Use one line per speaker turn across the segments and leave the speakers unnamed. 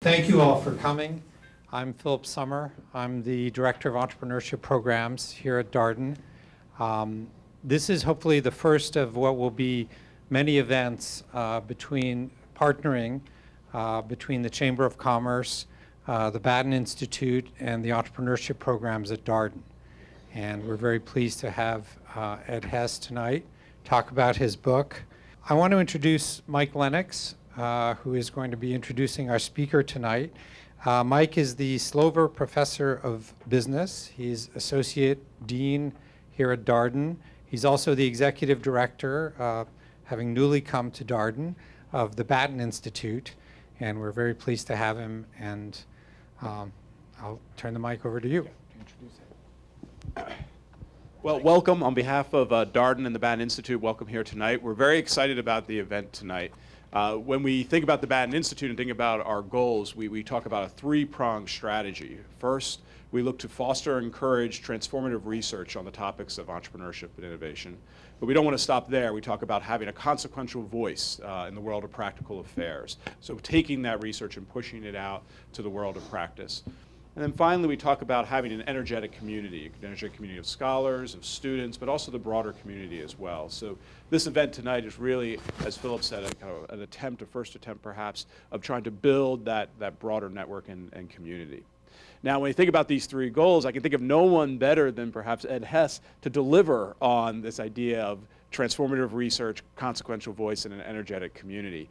Thank you all for coming. I'm Philip Summer. I'm the Director of Entrepreneurship Programs here at Darden. This is hopefully the first of what will be many events between partnering between the Chamber of Commerce, the Batten Institute, and the entrepreneurship programs at Darden. And we're very pleased to have Ed Hess tonight talk about his book. I want to introduce Mike Lennox, who is going to be introducing our speaker tonight. Mike is the Slover Professor of Business. He's Associate Dean here at Darden. He's also the Executive Director, having newly come to Darden, of the Batten Institute. And we're very pleased to have him. And I'll turn the mic over to you.
Well, welcome on behalf of Darden and the Batten Institute. Welcome here tonight. We're very excited about the event tonight. When we think about the Batten Institute and think about our goals, we talk about a three-pronged strategy. First, we look to foster and encourage transformative research on the topics of entrepreneurship and innovation. But we don't want to stop there. We talk about having a consequential voice in the world of practical affairs. So taking that research and pushing it out to the world of practice. And then finally, we talk about having an energetic community of scholars, of students, but also the broader community as well. So this event tonight is really, as Philip said, a first attempt perhaps, of trying to build that broader network and community. Now, when you think about these three goals, I can think of no one better than perhaps Ed Hess to deliver on this idea of transformative research, consequential voice, and an energetic community.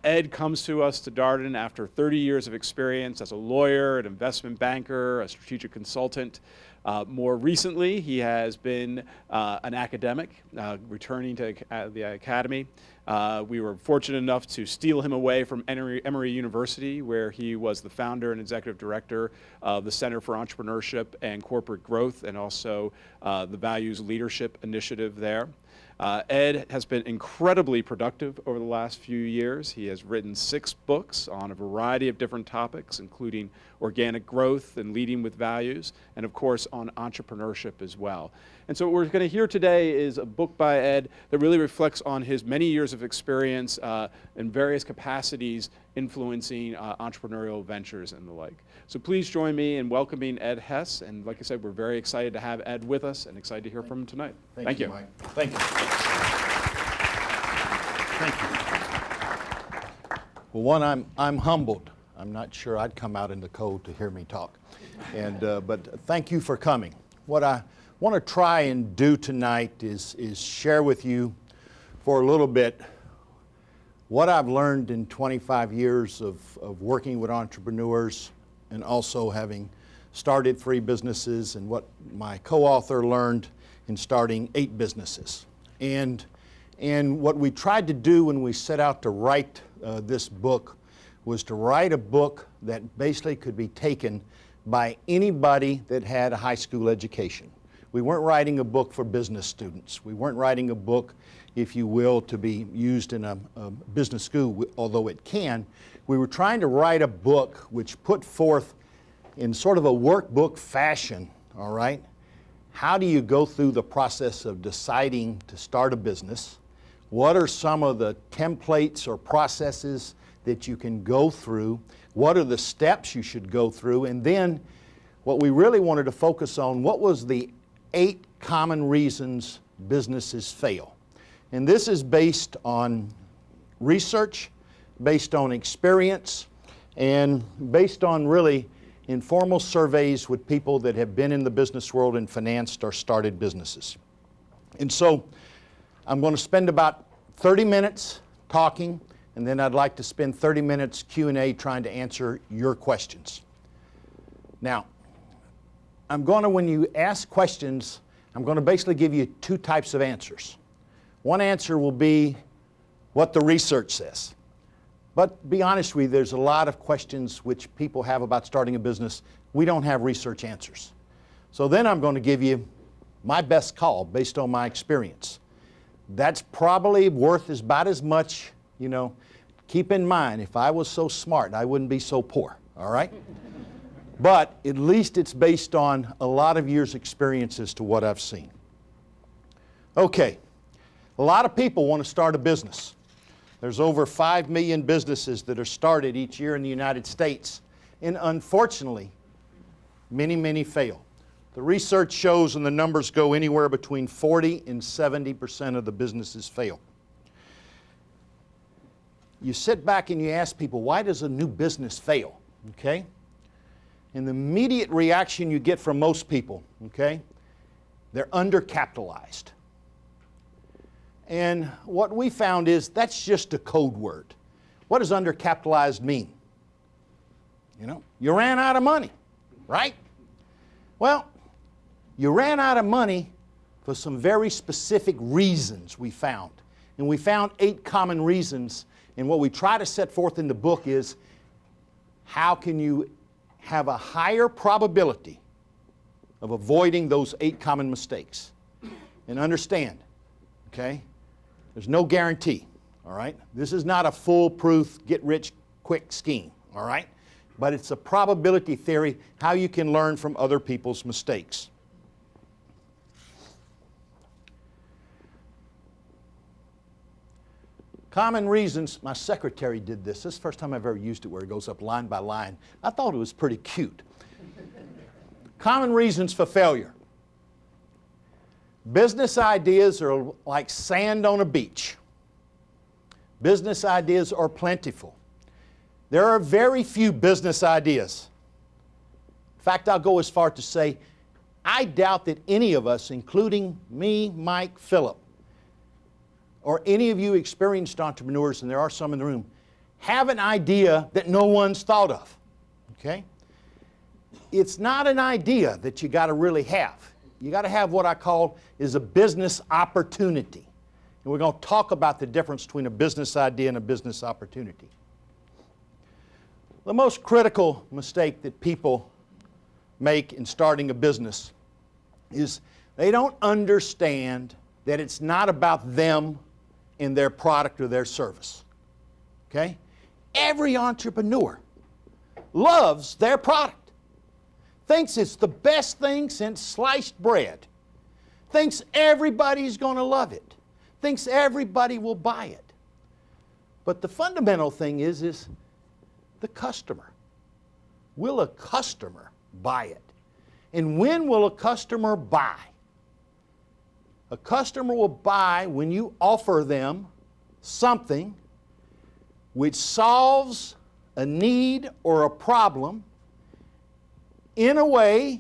Ed comes to us to Darden after 30 years of experience as a lawyer, an investment banker, a strategic consultant. More recently, he has been an academic, returning to the academy. We were fortunate enough to steal him away from Emory University, where he was the founder and executive director of the Center for Entrepreneurship and Corporate Growth, and also the Values Leadership Initiative there. Ed has been incredibly productive over the last few years. He has written 6 books on a variety of different topics, including organic growth and leading with values, and of course on entrepreneurship as well. And so what we're going to hear today is a book by Ed that really reflects on his many years of experience in various capacities influencing entrepreneurial ventures and the like. So please join me in welcoming Ed Hess. And like I said, we're very excited to have Ed with us and excited to hear from him tonight.
Thank you, Mike. Thank you. Thank you. Well, one, I'm humbled. I'm not sure I'd come out in the cold to hear me talk. But thank you for coming. What I want to try and do tonight is share with you for a little bit what I've learned in 25 years of working with entrepreneurs and also having started 3 businesses, and what my co-author learned in starting 8 businesses. And what we tried to do when we set out to write this book was to write a book that basically could be taken by anybody that had a high school education. We weren't writing a book for business students. We weren't writing a book, if you will, to be used in a business school, although it can. We were trying to write a book which put forth in sort of a workbook fashion, all right? How do you go through the process of deciding to start a business? What are some of the templates or processes that you can go through? What are the steps you should go through? And then what we really wanted to focus on, what was the 8 common reasons businesses fail? And this is based on research, based on experience, and based on really informal surveys with people that have been in the business world and financed or started businesses. And so I'm going to spend about 30 minutes talking, and then I'd like to spend 30 minutes Q&A trying to answer your questions. Now, when you ask questions, I'm going to basically give you 2 types of answers. One answer will be what the research says. But be honest with you, there's a lot of questions which people have about starting a business. We don't have research answers. So then I'm going to give you my best call based on my experience. That's probably worth about as much, you know. Keep in mind, if I was so smart, I wouldn't be so poor, all right? But at least it's based on a lot of years' experience as to what I've seen. Okay, a lot of people want to start a business. There's over 5 million businesses that are started each year in the United States. And unfortunately, many fail. The research shows, and the numbers go anywhere between 40 and 70% of the businesses fail. You sit back and you ask people, why does a new business fail? Okay? And the immediate reaction you get from most people, okay, they're undercapitalized. And what we found is that's just a code word. What does undercapitalized mean? You know, you ran out of money, right? Well, you ran out of money for some very specific reasons we found. And we found 8 common reasons. And what we try to set forth in the book is how can you have a higher probability of avoiding those 8 common mistakes. And understand, okay, there's no guarantee, all right? This is not a foolproof, get-rich-quick scheme, all right? But it's a probability theory, how you can learn from other people's mistakes. Common reasons, my secretary did this. This is the first time I've ever used it where it goes up line by line. I thought it was pretty cute. Common reasons for failure. Business ideas are like sand on a beach. Business ideas are plentiful. There are very few business ideas. In fact, I'll go as far to say, I doubt that any of us, including me, Mike, Philip, or any of you experienced entrepreneurs, and there are some in the room, have an idea that no one's thought of. Okay? It's not an idea that you got to really have. You got to have what I call is a business opportunity. And we're going to talk about the difference between a business idea and a business opportunity. The most critical mistake that people make in starting a business is they don't understand that it's not about them and their product or their service. Okay? Every entrepreneur loves their product, thinks it's the best thing since sliced bread, thinks everybody's going to love it, thinks everybody will buy it. But the fundamental thing is the customer. Will a customer buy it? And when will a customer buy? A customer will buy when you offer them something which solves a need or a problem in a way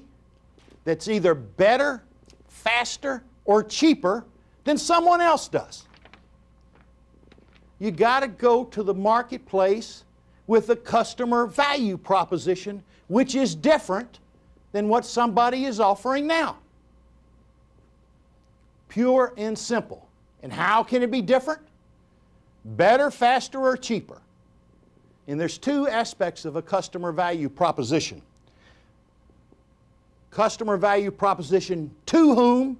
that's either better, faster, or cheaper than someone else does. You got to go to the marketplace with a customer value proposition which is different than what somebody is offering now. Pure and simple. And how can it be different? Better, faster, or cheaper. And there's 2 aspects of a customer value proposition. Customer value proposition to whom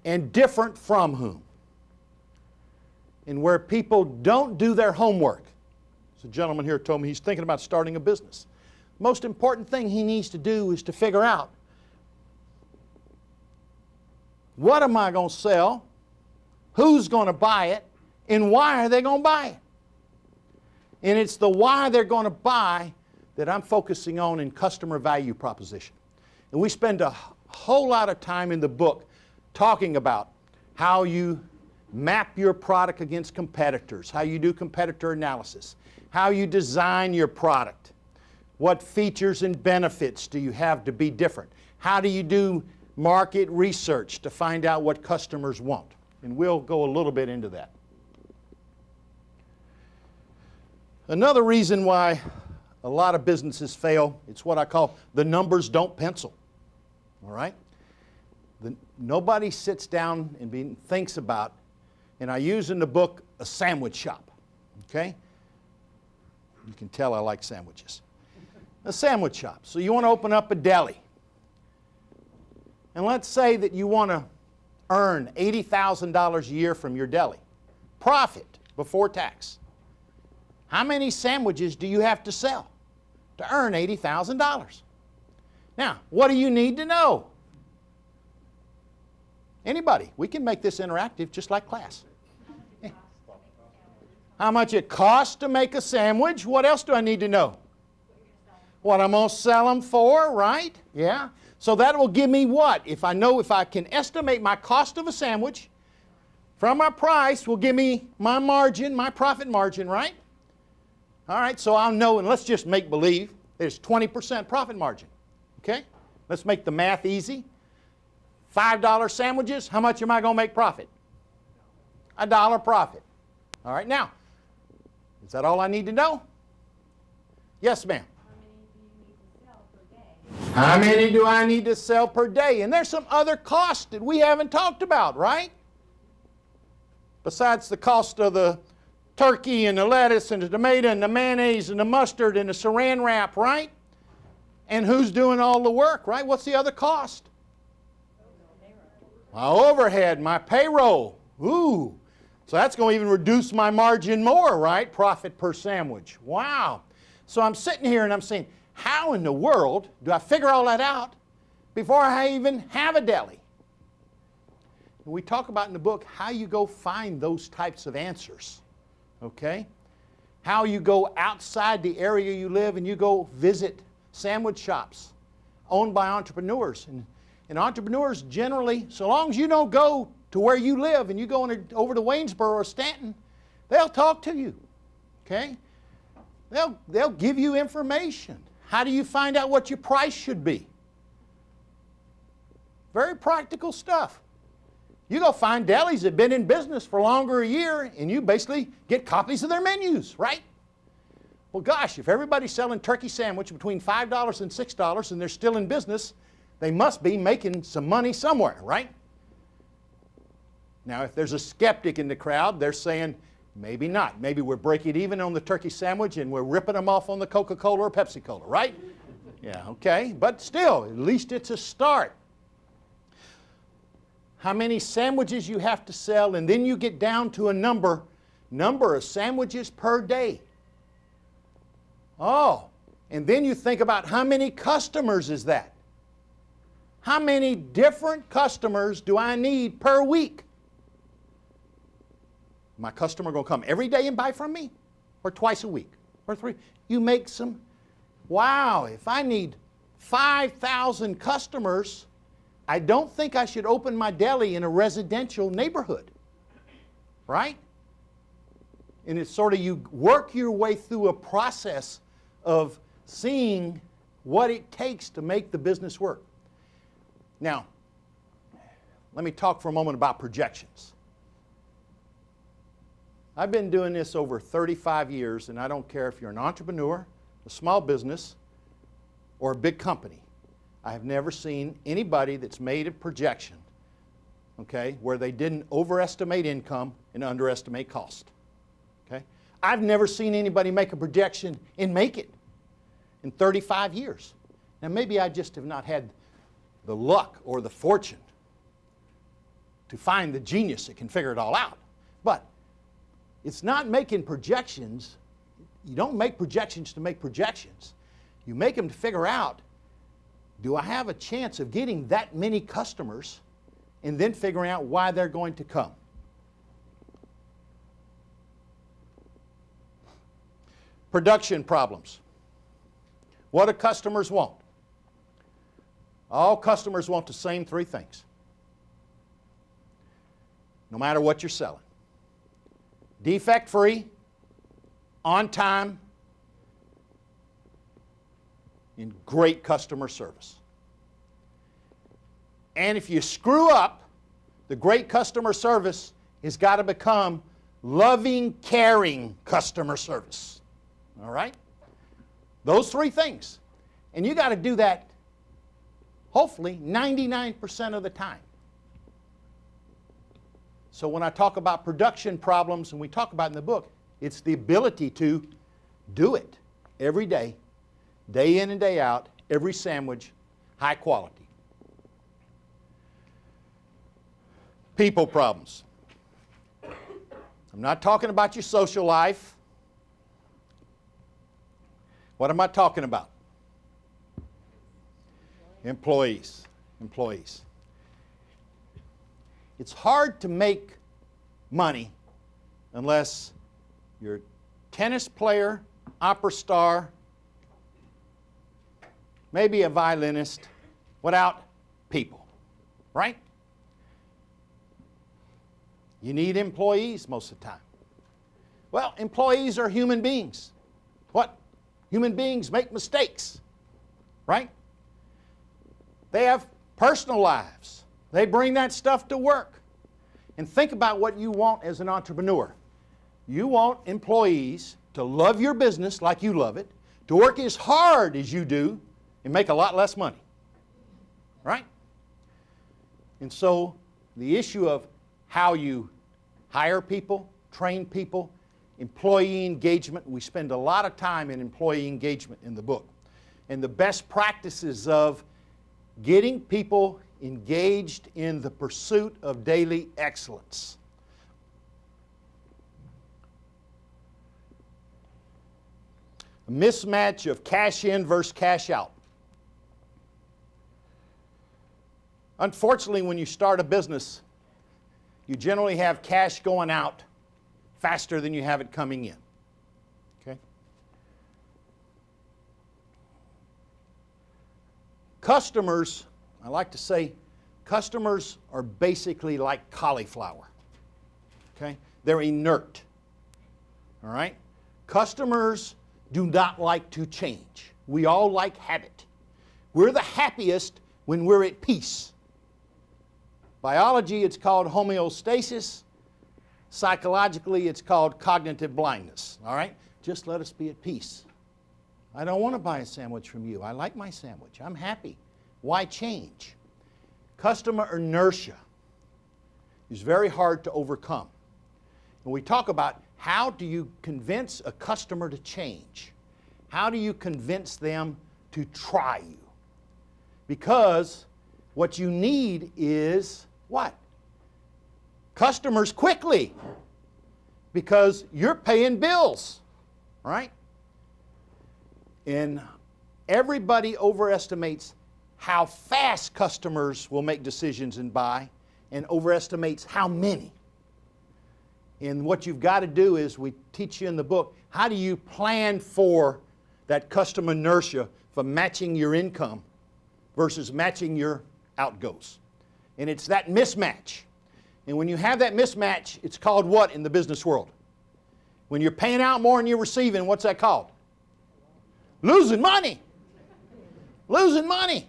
and different from whom. And where people don't do their homework. So a gentleman here told me he's thinking about starting a business. Most important thing he needs to do is to figure out, what am I going to sell? Who's going to buy it? And why are they going to buy it? And it's the why they're going to buy that I'm focusing on in customer value proposition. And we spend a whole lot of time in the book talking about how you map your product against competitors, how you do competitor analysis, how you design your product, what features and benefits do you have to be different, how do you do market research to find out what customers want. And we'll go a little bit into that. Another reason why a lot of businesses fail, it's what I call the numbers don't pencil. All right? Nobody sits down and thinks about, and I use in the book a sandwich shop. Okay? You can tell I like sandwiches. A sandwich shop. So you want to open up a deli. And let's say that you want to earn $80,000 a year from your deli. Profit before tax. How many sandwiches do you have to sell to earn $80,000? Now, what do you need to know? Anybody. We can make this interactive just like class. how much it costs to make a sandwich. What else do I need to know? What I'm going to sell them for, right? Yeah. So that will give me what? If I can estimate my cost of a sandwich from my price, will give me my margin, my profit margin, right? All right, so I'll know, and let's just make believe there's 20% profit margin. Okay? Let's make the math easy. $5 sandwiches, how much am I going to make profit? $1 profit. All right, now, is that all I need to know? Yes, ma'am. How many do I need to sell per day? And there's some other costs that we haven't talked about, right? Besides the cost of the turkey and the lettuce and the tomato and the mayonnaise and the mustard and the saran wrap, right? And who's doing all the work, right? What's the other cost? My overhead, my payroll. Ooh. So that's going to even reduce my margin more, right? Profit per sandwich. Wow. So I'm sitting here and I'm saying, how in the world do I figure all that out before I even have a deli? And we talk about in the book how you go find those types of answers. Okay? How you go outside the area you live and you go visit sandwich shops owned by entrepreneurs. And entrepreneurs generally, so long as you don't go to where you live and you go over to Waynesboro or Stanton, they'll talk to you. Okay? They'll give you information. How do you find out what your price should be? Very practical stuff. You go find delis that have been in business for longer a year and you basically get copies of their menus, right? Well, gosh, if everybody's selling turkey sandwich between $5 and $6 and they're still in business, they must be making some money somewhere, right? Now, if there's a skeptic in the crowd, they're saying, maybe not. Maybe we're breaking even on the turkey sandwich and we're ripping them off on the Coca-Cola or Pepsi-Cola, right? Yeah, okay. But still, at least it's a start. How many sandwiches you have to sell, and then you get down to a number of sandwiches per day. Oh, and then you think about how many customers is that? How many different customers do I need per week? My customer going to come every day and buy from me? Or twice a week? Or 3? You make some. Wow, if I need 5,000 customers, I don't think I should open my deli in a residential neighborhood. Right? And it's sort of you work your way through a process of seeing what it takes to make the business work. Now, let me talk for a moment about projections. I've been doing this over 35 years, and I don't care if you're an entrepreneur, a small business, or a big company. I have never seen anybody that's made a projection, okay, where they didn't overestimate income and underestimate cost. Okay? I've never seen anybody make a projection and make it in 35 years. Now, maybe I just have not had the luck or the fortune to find the genius that can figure it all out. But it's not making projections. You don't make projections to make projections. You make them to figure out, do I have a chance of getting that many customers, and then figuring out why they're going to come. Production problems. What do customers want? All customers want the same 3 things, no matter what you're selling. Defect-free, on time, and great customer service. And if you screw up, the great customer service has got to become loving, caring customer service. All right? Those 3 things. And you got to do that, hopefully, 99% of the time. So when I talk about production problems, and we talk about in the book, it's the ability to do it every day, day in and day out, every sandwich, high quality. People problems. I'm not talking about your social life. What am I talking about? Employees. Employees. It's hard to make money unless You're a tennis player, opera star, maybe a violinist, without people, right? You need employees most of the time. Well, employees are human beings. What? Human beings make mistakes, right? They have personal lives. They bring that stuff to work. And think about what you want as an entrepreneur. You want employees to love your business like you love it, to work as hard as you do, and make a lot less money, right? And so the issue of how you hire people, train people, employee engagement, we spend a lot of time in employee engagement in the book. And the best practices of getting people engaged in the pursuit of daily excellence. A mismatch of cash in versus cash out. Unfortunately, when you start a business, you generally have cash going out faster than you have it coming in. Okay? Customers, I like to say, customers are basically like cauliflower. Okay? They're inert. All right? Customers do not like to change. We all like habit. We're the happiest when we're at peace. Biology, it's called homeostasis. Psychologically, it's called cognitive blindness. All right? Just let us be at peace. I don't want to buy a sandwich from you. I like my sandwich. I'm happy. Why change? Customer inertia is very hard to overcome. And we talk about how do you convince a customer to change? How do you convince them to try you? Because what you need is what? Customers quickly, because you're paying bills, right? And everybody overestimates how fast customers will make decisions and buy, and overestimates how many. And what you've got to do is, we teach you in the book, how do you plan for that customer inertia for matching your income versus matching your outgoes. And it's that mismatch. And when you have that mismatch, it's called what in the business world? When you're paying out more than you're receiving, what's that called? Losing money. Losing money.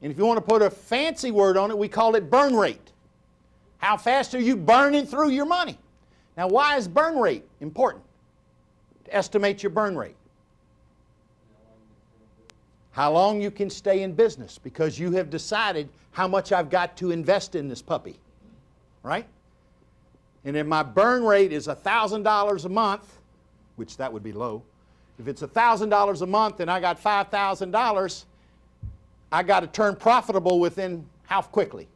And if you want to put a fancy word on it, we call it burn rate. How fast are you burning through your money? Now, why is burn rate important? To estimate your burn rate. How long you can stay in business, because you have decided how much I've got to invest in this puppy, right? And if my burn rate is $1,000 a month, which that would be low, if it's $1,000 a month and I got $5,000, I got to turn profitable within how quickly?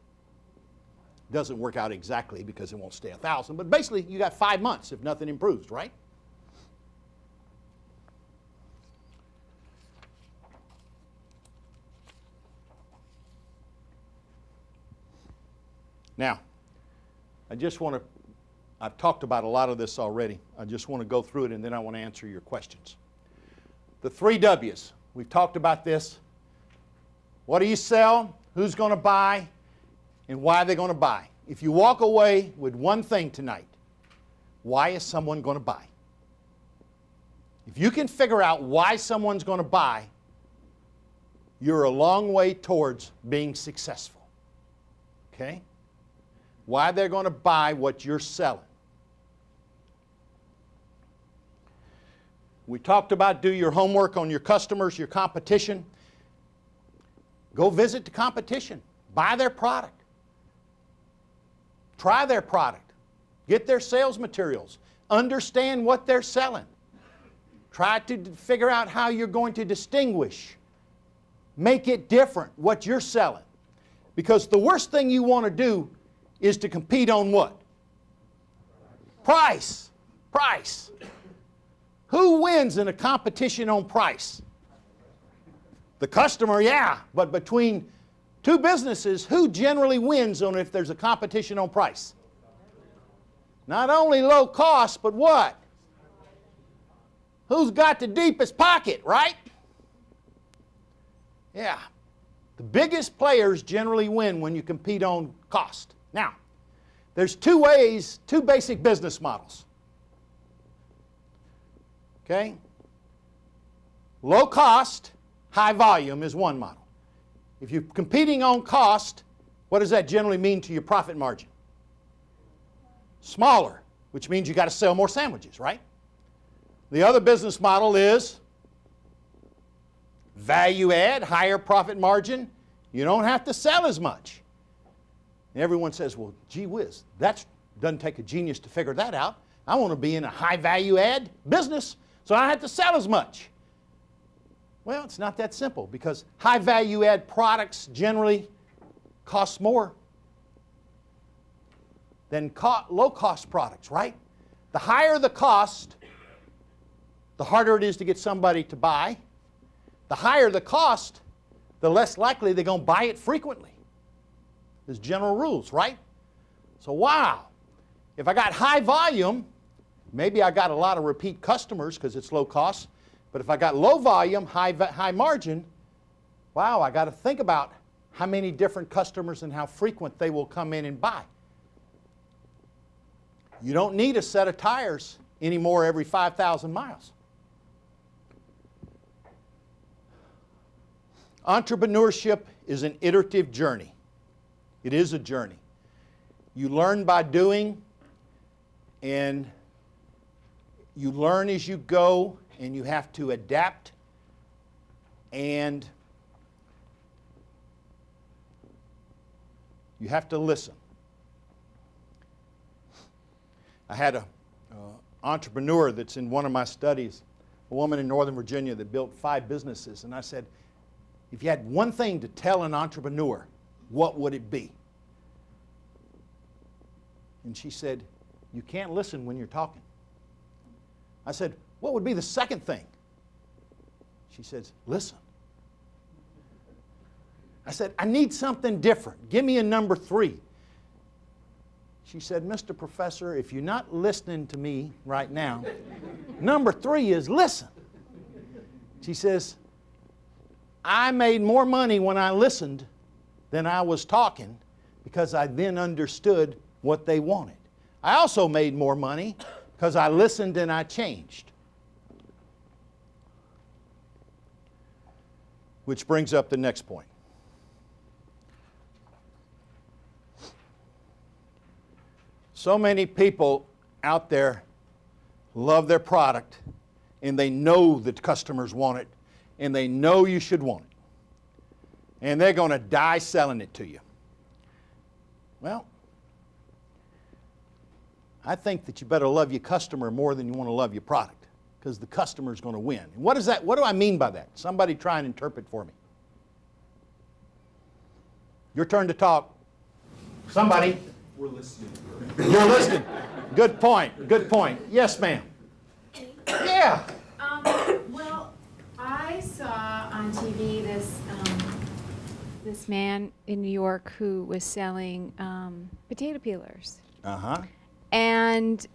Doesn't work out exactly because it won't stay 1,000, but basically you got 5 months if nothing improves, right? Now, I've talked about a lot of this already. I just want to go through it and then I want to answer your questions. The 3 W's. We've talked about this. What do you sell? Who's going to buy? And why are they going to buy? If you walk away with one thing tonight, why is someone going to buy? If you can figure out why someone's going to buy, you're a long way towards being successful. Okay? Why they're going to buy what you're selling. We talked about do your homework on your customers, your competition. Go visit the competition. Buy their product. Try their product. Get their sales materials. Understand what they're selling. Try to figure out how you're going to distinguish. Make it different, what you're selling. Because the worst thing you want to do is to compete on what? Price. Price. Who wins in a competition on price? The customer, yeah. But between two businesses, who generally wins on if there's a competition on price? Not only low cost, but what? Who's got the deepest pocket, right? Yeah. The biggest players generally win when you compete on cost. Now, there's two basic business models. Okay? Low cost, high volume is one model. If you're competing on cost, what does that generally mean to your profit margin? Smaller, which means you got to sell more sandwiches, right? The other business model is value add, higher profit margin. You don't have to sell as much. And everyone says, well, gee whiz, that doesn't take a genius to figure that out. I want to be in a high value add business, so I don't have to sell as much. Well, it's not that simple, because high value add products generally cost more than low cost products, right? The higher the cost, the harder it is to get somebody to buy. The higher the cost, the less likely they're going to buy it frequently. There's general rules, right? So wow, if I got high volume, maybe I got a lot of repeat customers because it's low cost. But if I got low volume, high margin, wow, I got to think about how many different customers and how frequent they will come in and buy. You don't need a set of tires anymore every 5,000 miles. Entrepreneurship is an iterative journey. It is a journey. You learn by doing, and you learn as you go, and you have to adapt, and you have to listen. I had an entrepreneur that's in one of my studies, a woman in Northern Virginia that built 5 businesses, and I said, if you had one thing to tell an entrepreneur, what would it be? And she said, you can't listen when you're talking. I said, what would be the second thing? She says, listen. I said, I need something different. Give me a number 3. She said, Mr. Professor, if you're not listening to me right now, number 3 is listen. She says, I made more money when I listened than I was talking, because I then understood what they wanted. I also made more money because I listened and I changed. Which brings up the next point. So many people out there love their product, and they know that customers want it, and they know you should want it. And they're going to die selling it to you. Well, I think that you better love your customer more than you want to love your product, because the customer is going to win. And what is that? What do I mean by that? Somebody try and interpret for me. Your turn to talk. Somebody.
We're listening.
You're listening. Good point. Good point. Yes, ma'am. Yeah.
Well, I saw on TV this man in New York who was selling potato peelers.
Uh-huh.
And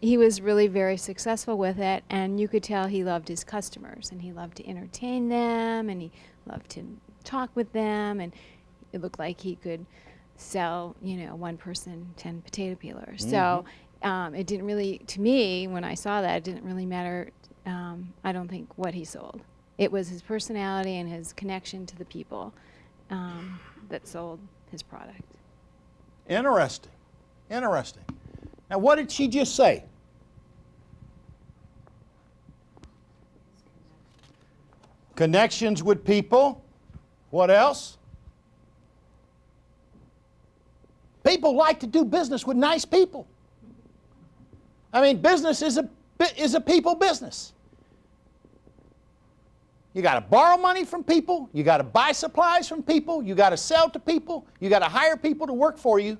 he was really very successful with it, and you could tell he loved his customers, and he loved to entertain them, and he loved to talk with them, and it looked like he could sell, one person 10 potato peelers. Mm-hmm. So it didn't really, to me, when I saw that, it didn't really matter, I don't think, what he sold. It was his personality and his connection to the people that sold his product.
Interesting. Interesting. Now, what did she just say? Connections with people. What else? People like to do business with nice people. I mean, business is a people business. You got to borrow money from people. You got to buy supplies from people. You got to sell to people. You got to hire people to work for you.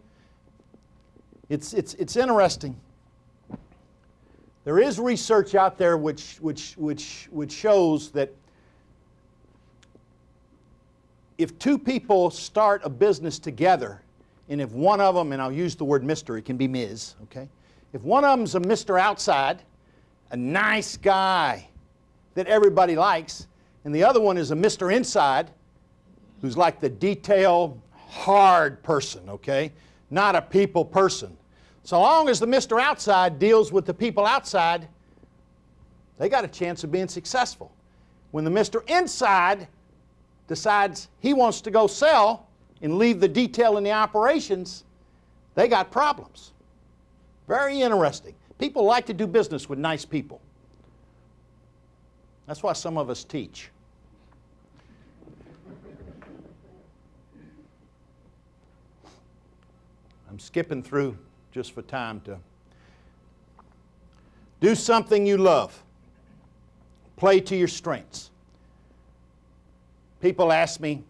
It's interesting. There is research out there which shows that if 2 people start a business together, and if one of them, and I'll use the word Mr., it can be Ms., okay? If one of them's a Mr. Outside, a nice guy that everybody likes, and the other one is a Mr. Inside, who's like the detailed, hard person, okay? Not a people person. So long as the Mr. Outside deals with the people outside, they got a chance of being successful. When the Mr. Inside decides he wants to go sell and leave the detail in the operations, they got problems. Very interesting. People like to do business with nice people. That's why some of us teach. I'm skipping through just for time to do something you love. Play to your strengths. People ask me,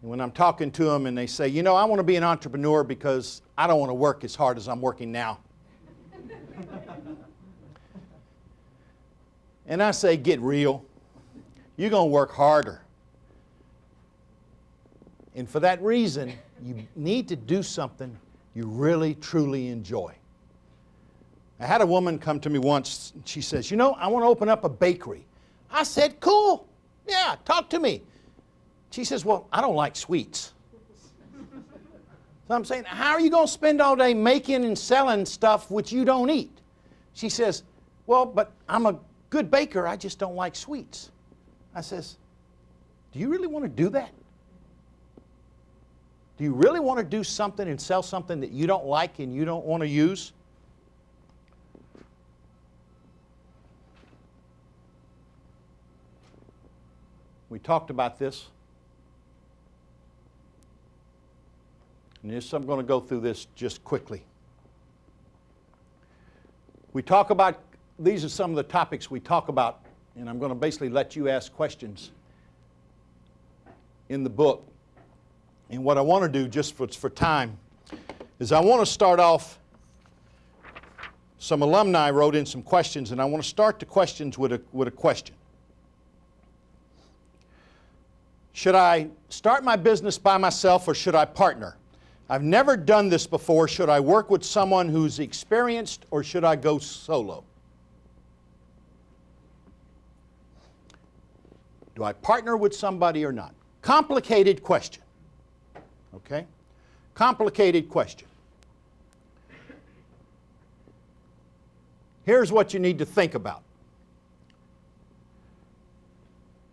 when I'm talking to them and they say, you know, I want to be an entrepreneur because I don't want to work as hard as I'm working now. And I say, get real. You're going to work harder. And for that reason, you need to do something you really, truly enjoy. I had a woman come to me once, and she says, you know, I want to open up a bakery. I said, cool. Yeah, talk to me. She says, well, I don't like sweets. So I'm saying, how are you going to spend all day making and selling stuff which you don't eat? She says, well, but I'm a good baker, I just don't like sweets. I says, do you really want to do that? Do you really want to do something and sell something that you don't like and you don't want to use? We talked about this. And I'm going to go through this just quickly. We talk about, these are some of the topics we talk about, and I'm going to basically let you ask questions in the book. And what I want to do, just for time, is I want to start off, some alumni wrote in some questions, and I want to start the questions with a question. Should I start my business by myself or should I partner? I've never done this before. Should I work with someone who's experienced or should I go solo? Do I partner with somebody or not? Complicated question. Okay? Complicated question. Here's what you need to think about.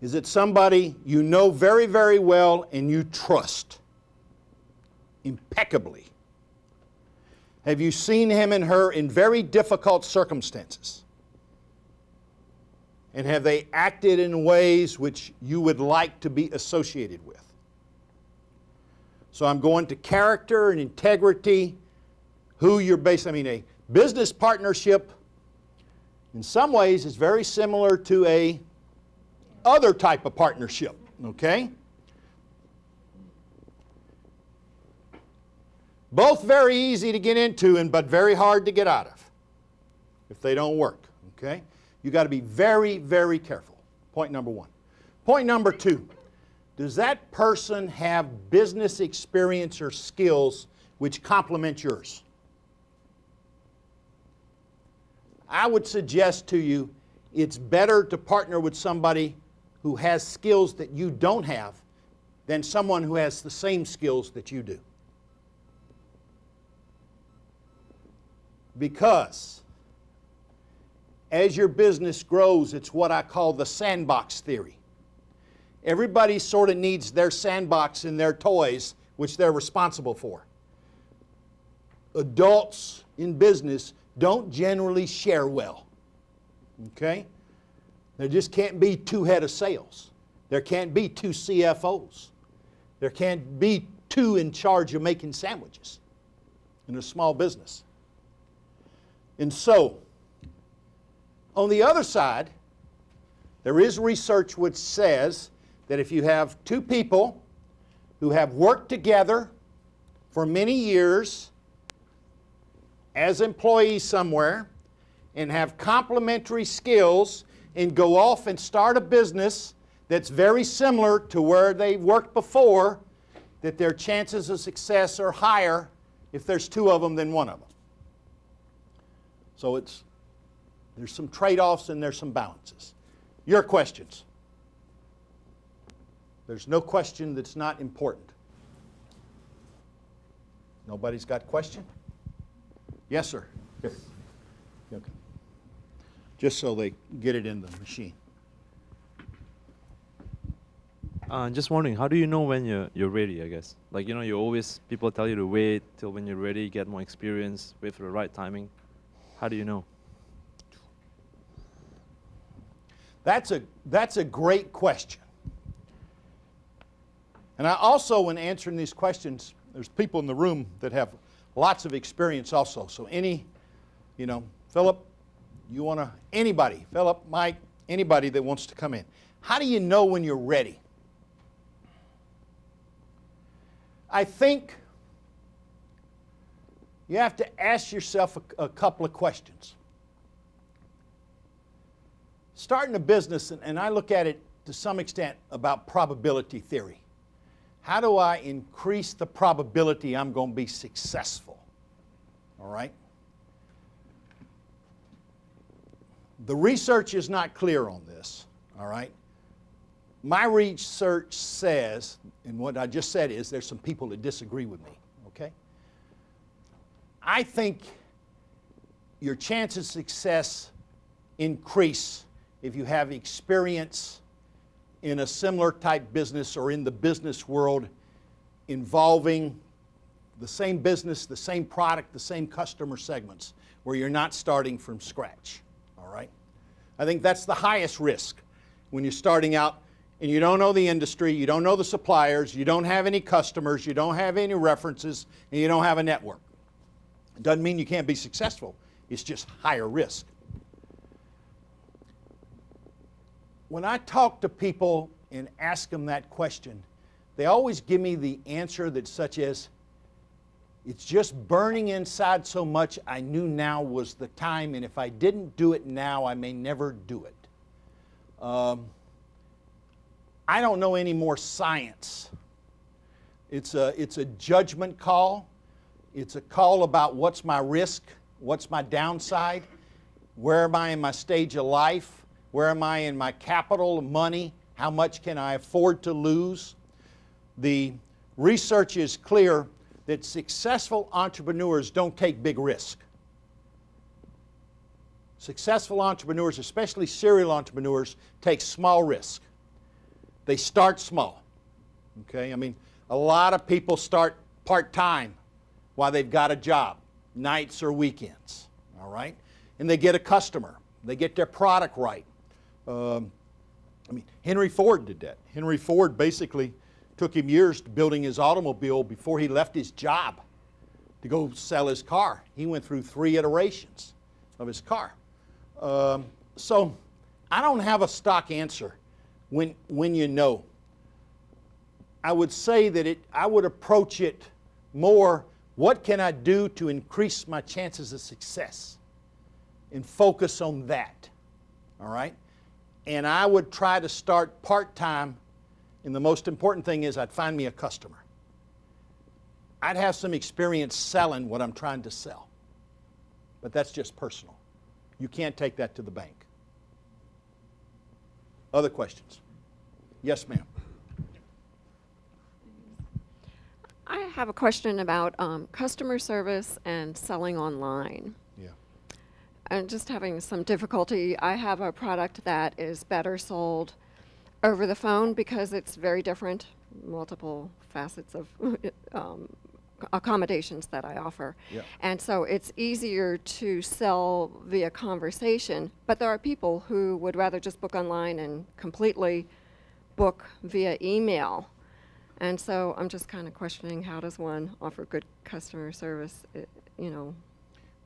Is it somebody you know very, very well and you trust impeccably? Have you seen him and her in very difficult circumstances? And have they acted in ways which you would like to be associated with? So I'm going to character and integrity, who you're based. I mean, a business partnership in some ways is very similar to a other type of partnership, okay? Both very easy to get into but very hard to get out of if they don't work, okay? You got to be very, very careful. Point number one. Point number two, does that person have business experience or skills which complement yours? I would suggest to you it's better to partner with somebody who has skills that you don't have than someone who has the same skills that you do. Because as your business grows, it's what I call the sandbox theory. Everybody sort of needs their sandbox and their toys, which they're responsible for. Adults in business don't generally share well. Okay? There just can't be two head of sales. There can't be two CFOs. There can't be two in charge of making sandwiches in a small business. And so, on the other side, there is research which says that if you have two people who have worked together for many years as employees somewhere and have complementary skills and go off and start a business that's very similar to where they worked before, that their chances of success are higher if there's two of them than one of them. So there's some trade-offs and there's some balances. Your questions. There's no question that's not important. Nobody's got a question? Yes, sir. Here. Okay. Just so they get it in the machine.
Just wondering, how do you know when you're ready, I guess? Like, you always, people tell you to wait till when you're ready, get more experience, wait for the right timing. How do you know?
That's a great question. And I also, when answering these questions, there's people in the room that have lots of experience also. So Philip, anybody, Philip, Mike, anybody that wants to come in. How do you know when you're ready? I think you have to ask yourself a couple of questions. Starting a business, and I look at it to some extent about probability theory. How do I increase the probability I'm going to be successful? All right? The research is not clear on this, all right? My research says, and what I just said is there's some people that disagree with me, okay? I think your chances of success increase if you have experience in a similar type business or in the business world involving the same business, the same product, the same customer segments, where you're not starting from scratch, all right? I think that's the highest risk when you're starting out and you don't know the industry, you don't know the suppliers, you don't have any customers, you don't have any references, and you don't have a network. It doesn't mean you can't be successful. It's just higher risk. When I talk to people and ask them that question, they always give me the answer that's such as, it's just burning inside so much I knew now was the time, and if I didn't do it now, I may never do it. I don't know any more science. It's a judgment call. It's a call about what's my risk, what's my downside, where am I in my stage of life, where am I in my capital, money, how much can I afford to lose. The research is clear that successful entrepreneurs don't take big risk. Successful entrepreneurs, especially serial entrepreneurs, take small risk. They start small, okay? I mean, a lot of people start part-time while they've got a job, nights or weekends, all right? And they get a customer. They get their product right. Henry Ford did that. Henry Ford basically took him years building his automobile before he left his job to go sell his car. He went through 3 iterations of his car. So I don't have a stock answer when you know. I would say that I would approach it more, what can I do to increase my chances of success? And focus on that, all right? And I would try to start part-time, and the most important thing is I'd find me a customer. I'd have some experience selling what I'm trying to sell. But that's just personal. You can't take that to the bank. Other questions? Yes, ma'am.
I have a question about customer service and selling online.
Yeah.
I'm just having some difficulty. I have a product that is better sold over the phone because it's very different, multiple facets of accommodations that I offer.
Yeah.
And so it's easier to sell via conversation, but there are people who would rather just book online and completely book via email. And so I'm just kind of questioning, how does one offer good customer service,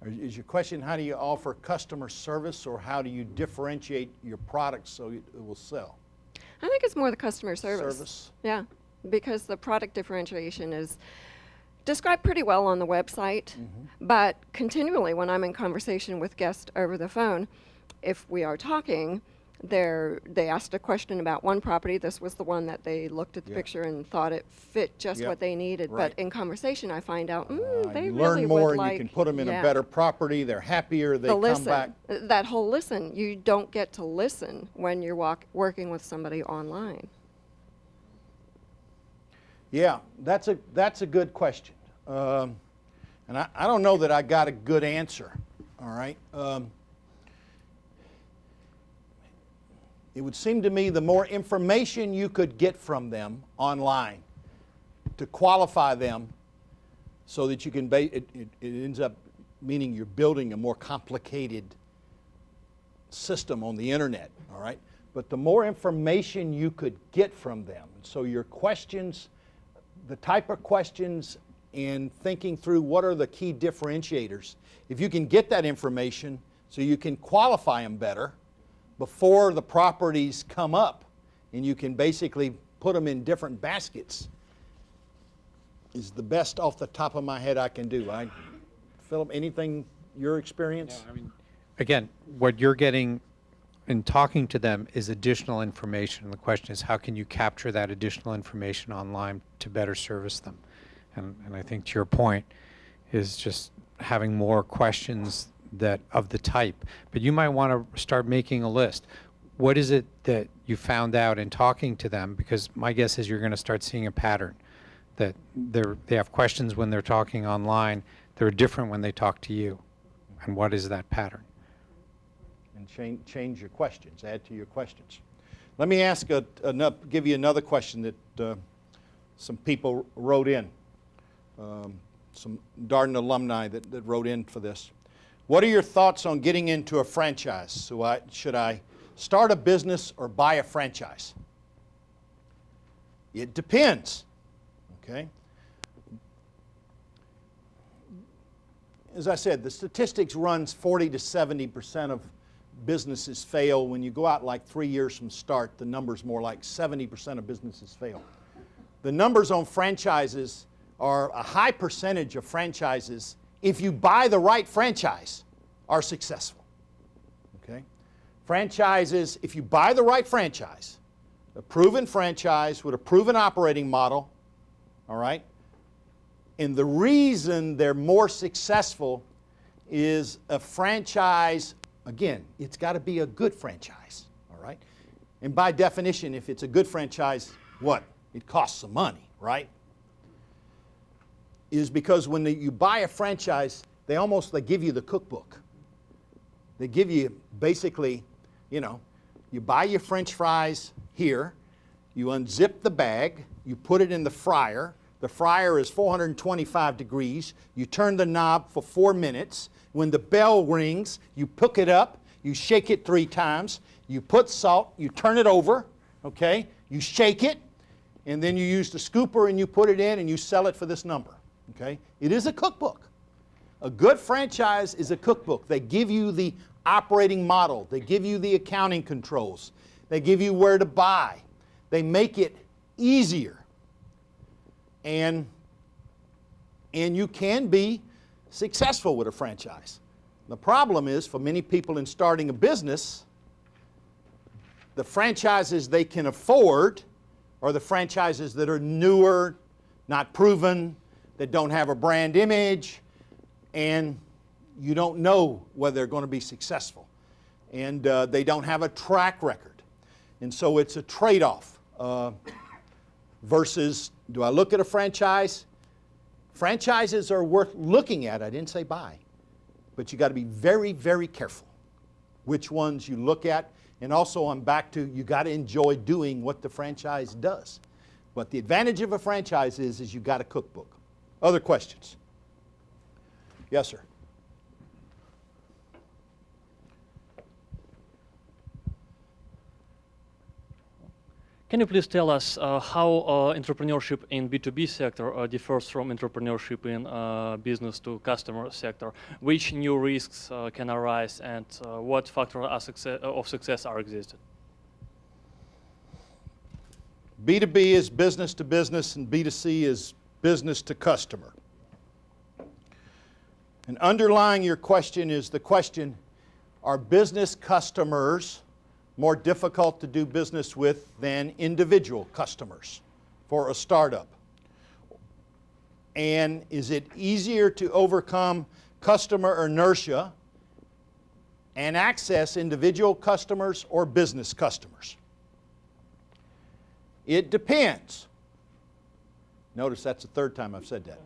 Is your question, how do you offer customer service, or how do you differentiate your product so it will sell?
I think it's more the customer service.
Service.
Yeah, because the product differentiation is described pretty well on the website, but continually when I'm in conversation with guests over the phone, if we are talking, They asked a question about one property. This was the one that they looked at the
Yeah.
picture and thought it fit just
Yep.
what they needed.
Right.
But in conversation, I find out, they
you
really
learn more
would
and
like.
you can put them in
yeah,
a better property. They're happier. They
the
come
listen.
back.
That whole listen. You don't get to listen when you're working with somebody online.
Yeah, that's a good question. And I don't know that I got a good answer. All right. It would seem to me the more information you could get from them online to qualify them so that you can, it ends up meaning you're building a more complicated system on the internet, all right? But the more information you could get from them, so your questions, the type of questions and thinking through what are the key differentiators, if you can get that information so you can qualify them better, before the properties come up, and you can basically put them in different baskets, is the best off the top of my head I can do. Philip, anything your experience?
I mean, again, what you're getting in talking to them is additional information. And the question is, how can you capture that additional information online to better service them? And I think to your point is just having more questions that of the type. But you might want to start making a list. What is it that you found out in talking to them? Because my guess is you're going to start seeing a pattern that they have questions when they're talking online. They're different when they talk to you. And what is that pattern?
And change your questions, add to your questions. Let me ask give you another question that some people wrote in, some Darden alumni that wrote in for this. What are your thoughts on getting into a franchise? So should I start a business or buy a franchise? It depends, okay? As I said, the statistics runs 40 to 70% of businesses fail. When you go out like 3 years from start, the number's more like 70% of businesses fail. The numbers on franchises are a high percentage of franchises, if you buy the right franchise, are successful. Okay? Franchises, if you buy the right franchise, a proven franchise with a proven operating model, all right? And the reason they're more successful is a franchise, again, it's got to be a good franchise, all right? And by definition, if it's a good franchise, what? It costs some money, right? Is because when you buy a franchise, they give you the cookbook. They give you basically, you buy your French fries here, you unzip the bag, you put it in the fryer. The fryer is 425 degrees. You turn the knob for 4 minutes. When the bell rings, you pick it up, you shake it 3 times, you put salt, you turn it over, okay? You shake it, and then you use the scooper and you put it in and you sell it for this number. Okay? It is a cookbook. A good franchise is a cookbook. They give you the operating model. They give you the accounting controls. They give you where to buy. They make it easier. And you can be successful with a franchise. The problem is, for many people in starting a business, the franchises they can afford are the franchises that are newer, not proven, that don't have a brand image, and you don't know whether they're going to be successful. And they don't have a track record. And so it's a trade-off versus, do I look at a franchise? Franchises are worth looking at. I didn't say buy. But you got to be very, very careful which ones you look at. And also I'm back to, you got to enjoy doing what the franchise does. But the advantage of a franchise is you got a cookbook. Other questions? Yes, sir.
Can you please tell us how entrepreneurship in B2B sector differs from entrepreneurship in business to customer sector? Which new risks can arise, and what factors of success are existed?
B2B is business to business, and B2C is business to customer. And underlying your question is the question, are business customers more difficult to do business with than individual customers for a startup? And is it easier to overcome customer inertia and access individual customers or business customers? It depends. Notice that's the third time I've said that.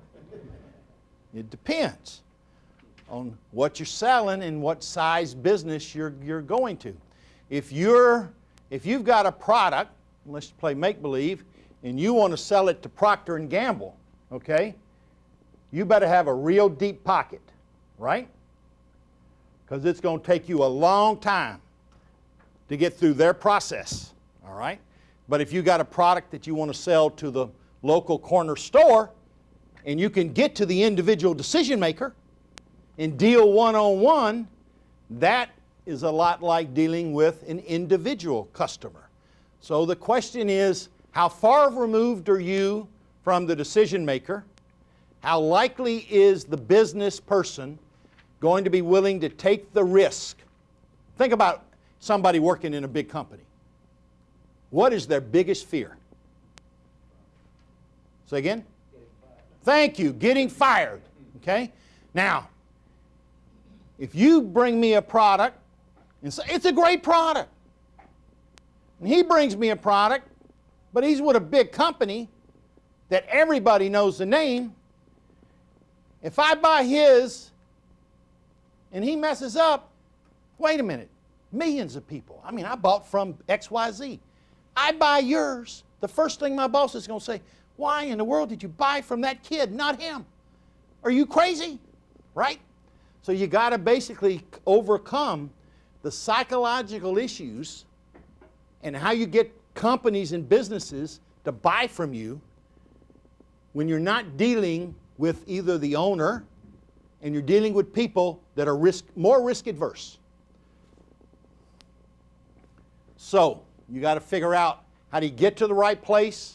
It depends on what you're selling and what size business you're going to. If you've got a product, let's play make-believe, and you want to sell it to Procter & Gamble, okay, you better have a real deep pocket, right? Because it's going to take you a long time to get through their process, all right? But if you got a product that you want to sell to the local corner store, and you can get to the individual decision maker and deal one-on-one, that is a lot like dealing with an individual customer. So the question is, how far removed are you from the decision maker? How likely is the business person going to be willing to take the risk? Think about somebody working in a big company. What is their biggest fear? Say again? Thank you, getting fired. Okay? Now, if you bring me a product and say, it's a great product, and he brings me a product, but he's with a big company that everybody knows the name, if I buy his and he messes up, wait a minute, millions of people. I mean, I bought from XYZ. I buy yours. The first thing my boss is going to say, why in the world did you buy from that kid, not him? Are you crazy? Right? So you got to basically overcome the psychological issues and how you get companies and businesses to buy from you when you're not dealing with either the owner and you're dealing with people that are more risk adverse. So you got to figure out how do you get to the right place.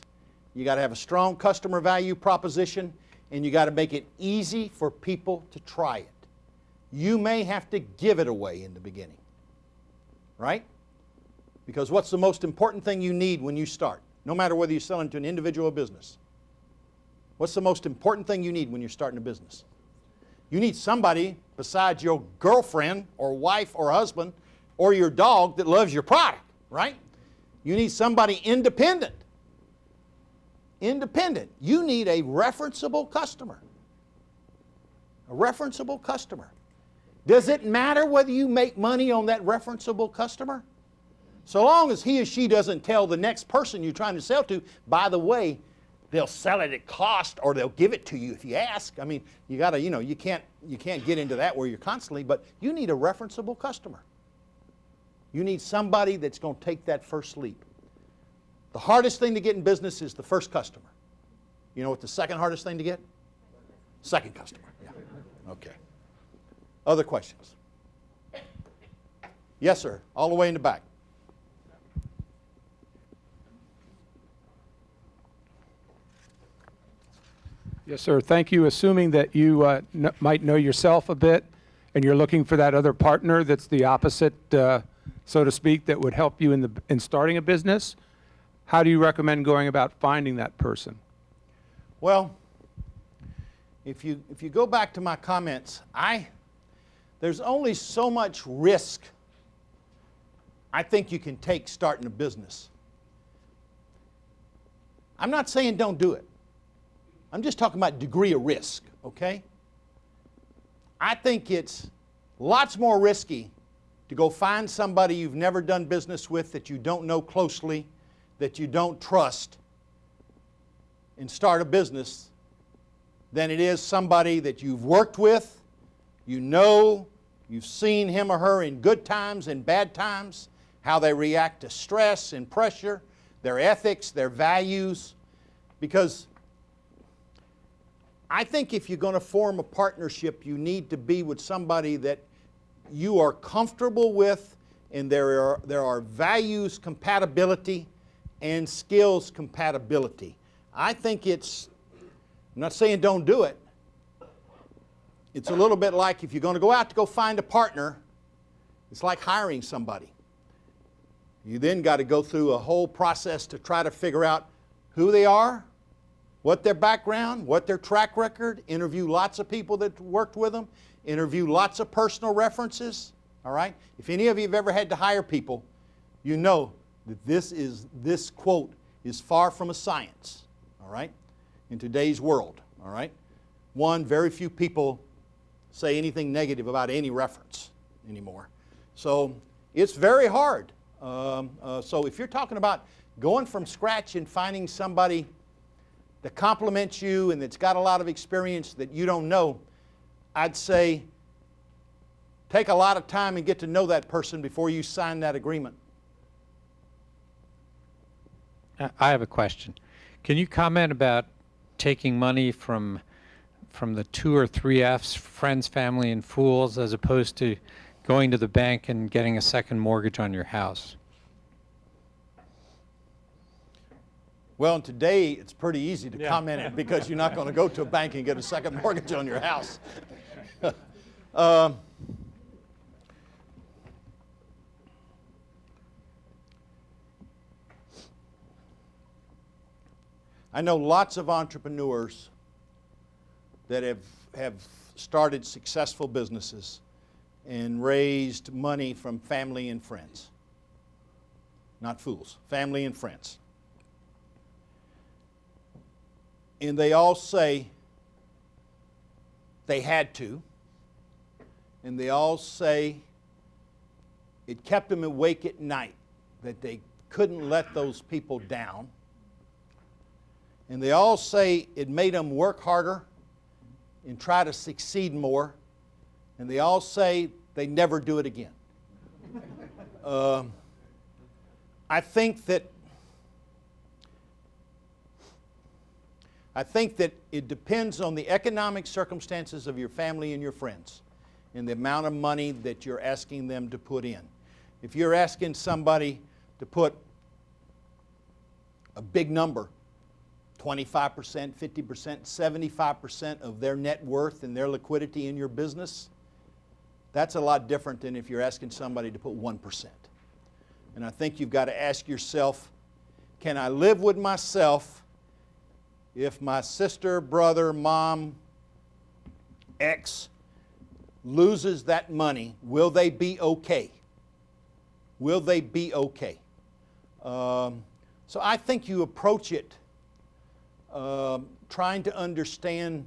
You got to have a strong customer value proposition, and you got to make it easy for people to try it. You may have to give it away in the beginning, right? Because what's the most important thing you need when you start, no matter whether you're selling to an individual business? What's the most important thing you need when you're starting a business? You need somebody besides your girlfriend or wife or husband or your dog that loves your product, right? You need somebody independent. Independent. You need a referenceable customer. A referenceable customer. Does it matter whether you make money on that referenceable customer? So long as he or she doesn't tell the next person you're trying to sell to, by the way, they'll sell it at cost or they'll give it to you if you ask. I mean, you got to, you can't get into that where you're constantly, but you need a referenceable customer. You need somebody that's going to take that first leap. The hardest thing to get in business is the first customer. You know what the second hardest thing to get? Second customer. Yeah. Okay. Other questions? Yes, sir. All the way in the back.
Yes, sir. Thank you. Assuming that you might know yourself a bit and you're looking for that other partner that's the opposite, so to speak, that would help you in starting a business, how do you recommend going about finding that person?
Well, if you go back to my comments, there's only so much risk I think you can take starting a business. I'm not saying don't do it. I'm just talking about degree of risk, okay? I think it's lots more risky to go find somebody you've never done business with, that you don't know closely, that you don't trust, and start a business than it is somebody that you've worked with, you know, you've seen him or her in good times and bad times, how they react to stress and pressure, their ethics, their values. Because I think if you're going to form a partnership, you need to be with somebody that you are comfortable with, and there are values compatibility and skills compatibility. I think I'm not saying don't do it. It's a little bit like if you're going to go out to go find a partner, it's like hiring somebody. You then got to go through a whole process to try to figure out who they are, what their background, what their track record, interview lots of people that worked with them, interview lots of personal references, all right? If any of you have ever had to hire people, you know that this quote is far from a science, all right, in today's world, all right? One, very few people say anything negative about any reference anymore. So it's very hard. So if you're talking about going from scratch and finding somebody that compliments you and that's got a lot of experience that you don't know, I'd say take a lot of time and get to know that person before you sign that agreement.
I have a question. Can you comment about taking money from the 2 or 3 F's, friends, family, and fools, as opposed to going to the bank and getting a second mortgage on your house?
Well, today it's pretty easy to comment it because you're not going to go to a bank and get a second mortgage on your house. I know lots of entrepreneurs that have started successful businesses and raised money from family and friends. Not fools, family and friends. And they all say they had to, and they all say it kept them awake at night, that they couldn't let those people down. And they all say it made them work harder and try to succeed more. And they all say they never do it again. I think that it depends on the economic circumstances of your family and your friends and the amount of money that you're asking them to put in. If you're asking somebody to put a big number, 25%, 50%, 75% of their net worth and their liquidity in your business, that's a lot different than if you're asking somebody to put 1%. And I think you've got to ask yourself, can I live with myself if my sister, brother, mom, ex loses that money? Will they be okay? Will they be okay? So I think you approach it trying to understand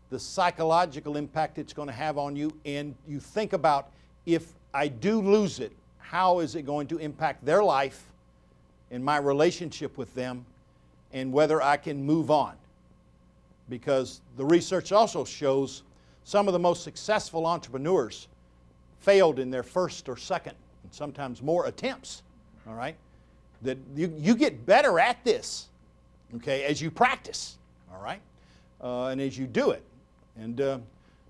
the psychological impact it's going to have on you, and you think about, if I do lose it, how is it going to impact their life and my relationship with them, and whether I can move on. Because the research also shows some of the most successful entrepreneurs failed in their first or second, and sometimes more attempts, all right? That you get better at this, okay, as you practice, all right, and as you do it. And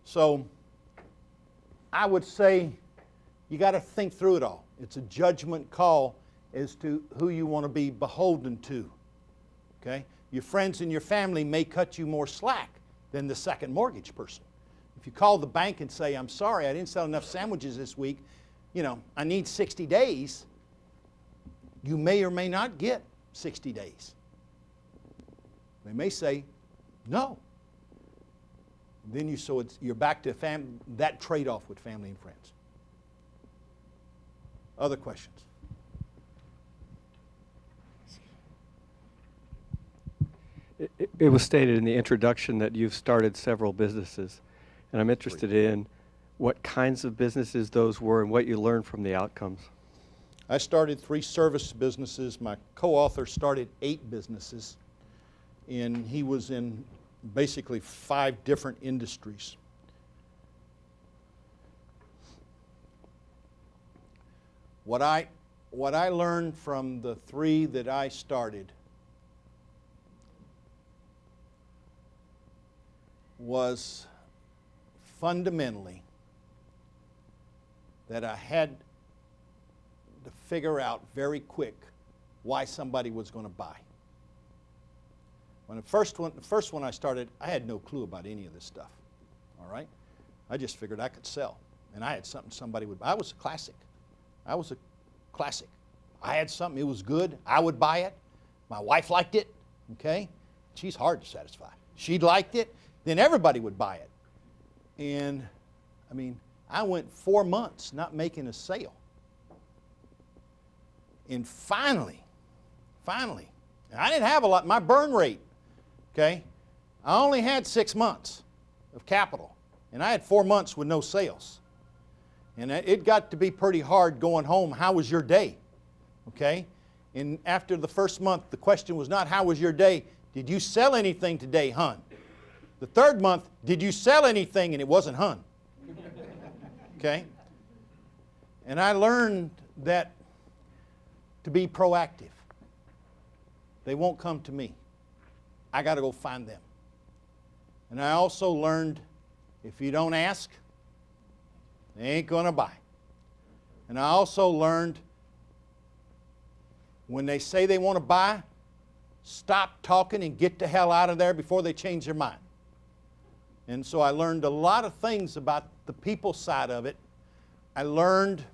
so I would say you got to think through it all. It's a judgment call as to who you want to be beholden to, okay? Your friends and your family may cut you more slack than the second mortgage person. If you call the bank and say, I'm sorry, I didn't sell enough sandwiches this week, you know, I need 60 days, you may or may not get 60 days. They may say, no. Then you're back to that trade-off with family and friends. Other questions?
It was stated in the introduction that you've started several businesses, and I'm interested in what kinds of businesses those were and what you learned from the outcomes.
I started 3 service businesses. My co-author started 8 businesses, and he was in basically 5 different industries. What I learned from the 3 that I started was fundamentally that I had to figure out very quick why somebody was going to buy. When the first one I started, I had no clue about any of this stuff, all right? I just figured I could sell, and I had something somebody would buy. I was a classic. I had something, it was good, I would buy it. My wife liked it, okay? She's hard to satisfy. She liked it, then everybody would buy it. And, I mean, I went 4 months not making a sale. And finally, and I didn't have a lot, my burn rate, okay? I only had 6 months of capital, and I had 4 months with no sales. And it got to be pretty hard going home, how was your day? Okay? And after the first month, the question was not how was your day, did you sell anything today, hun? The third month, did you sell anything? And it wasn't hun. Okay? And I learned that to be proactive. They won't come to me. I got to go find them. And I also learned if you don't ask, they ain't going to buy. And I also learned when they say they want to buy, stop talking and get the hell out of there before they change their mind. And so I learned a lot of things about the people side of it. I learned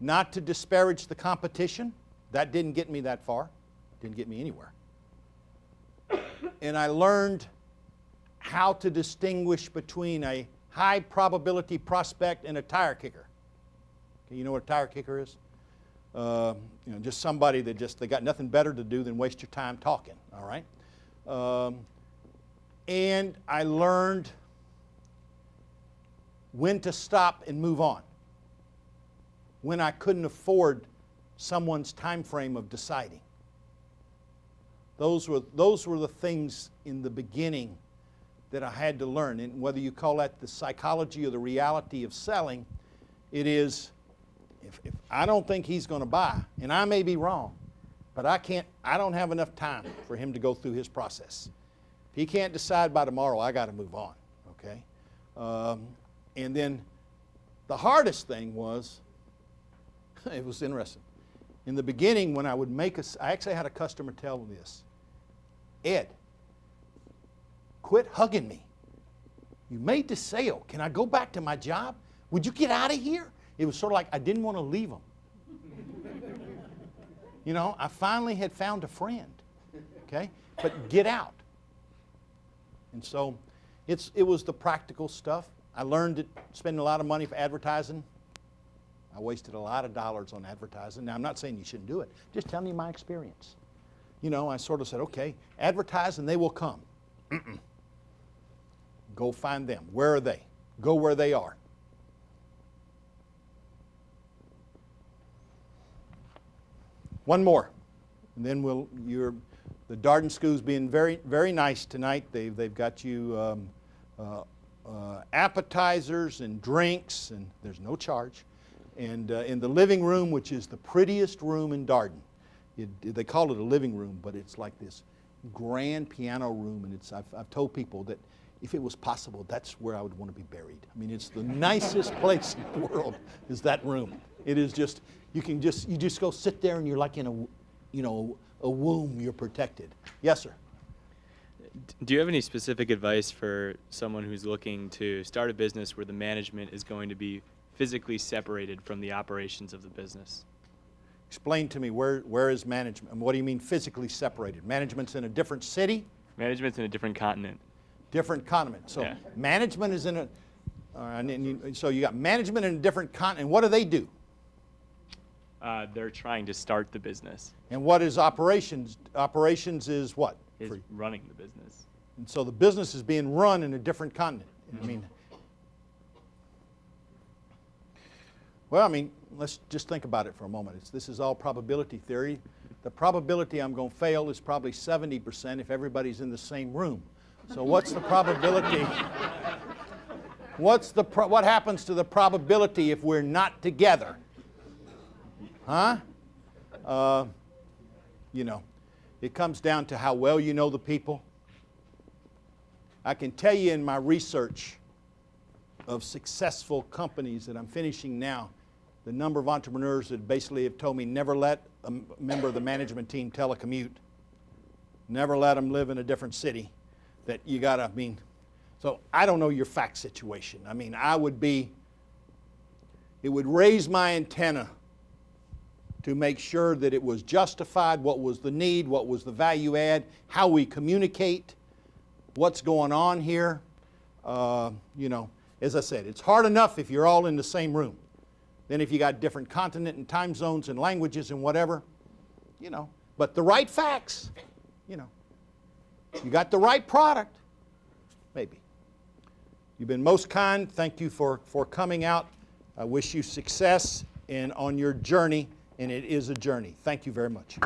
not to disparage the competition. That didn't get me that far. Didn't get me anywhere. And I learned how to distinguish between a high probability prospect and a tire kicker. Okay, you know what a tire kicker is? Just somebody that they got nothing better to do than waste your time talking, all right? And I learned when to stop and move on. When I couldn't afford someone's time frame of deciding. Those were the things in the beginning that I had to learn. And whether you call that the psychology or the reality of selling, it is, if I don't think he's going to buy, and I may be wrong, but I don't have enough time for him to go through his process. If he can't decide by tomorrow, I got to move on, okay? And then the hardest thing was, it was interesting. In the beginning, when I would I actually had a customer tell me this, Ed, quit hugging me. You made the sale. Can I go back to my job? Would you get out of here? It was sort of like I didn't want to leave him. You know, I finally had found a friend. Okay? But get out. And so it was the practical stuff. I learned that spending a lot of money for advertising. I wasted a lot of dollars on advertising. Now, I'm not saying you shouldn't do it. Just telling you my experience. You know, I sort of said, okay, advertise and they will come. Go find them. Where are they? Go where they are. One more. And then the Darden School's being very, very nice tonight. They've got you appetizers and drinks, and there's no charge. And in the living room, which is the prettiest room in Darden. They call it a living room, but it's like this grand piano room. And I've told people that if it was possible, that's where I would want to be buried. I mean, it's the nicest place in the world is that room. It is just, you just go sit there and you're like in a womb, you're protected. Yes, sir.
Do you have any specific advice for someone who's looking to start a business where the management is going to be physically separated from the operations of the business?
Explain to me, where is management? What do you mean physically separated? Management's in a different city?
Management's in a different continent.
Different continent. So
yeah.
Management is in a, so you got management in a different continent. What do they do?
They're trying to start the business.
And what is operations? Operations is what?
Is running the business.
And so the business is being run in a different continent. I mean, well, I mean, let's just think about it for a moment. This is all probability theory. The probability I'm going to fail is probably 70% if everybody's in the same room. So what's the probability? What happens to the probability if we're not together? Huh? You know, it comes down to how well you know the people. I can tell you in my research of successful companies that I'm finishing now, the number of entrepreneurs that basically have told me never let a member of the management team telecommute, never let them live in a different city, that you got to, so I don't know your fact situation. I mean, it would raise my antenna to make sure that it was justified, what was the need, what was the value add, how we communicate, what's going on here. You know, as I said, it's hard enough if you're all in the same room. Then if you got different continent and time zones and languages and whatever, you know. But the right facts, you know. You got the right product, maybe. You've been most kind. Thank you for coming out. I wish you success on your journey, and it is a journey. Thank you very much.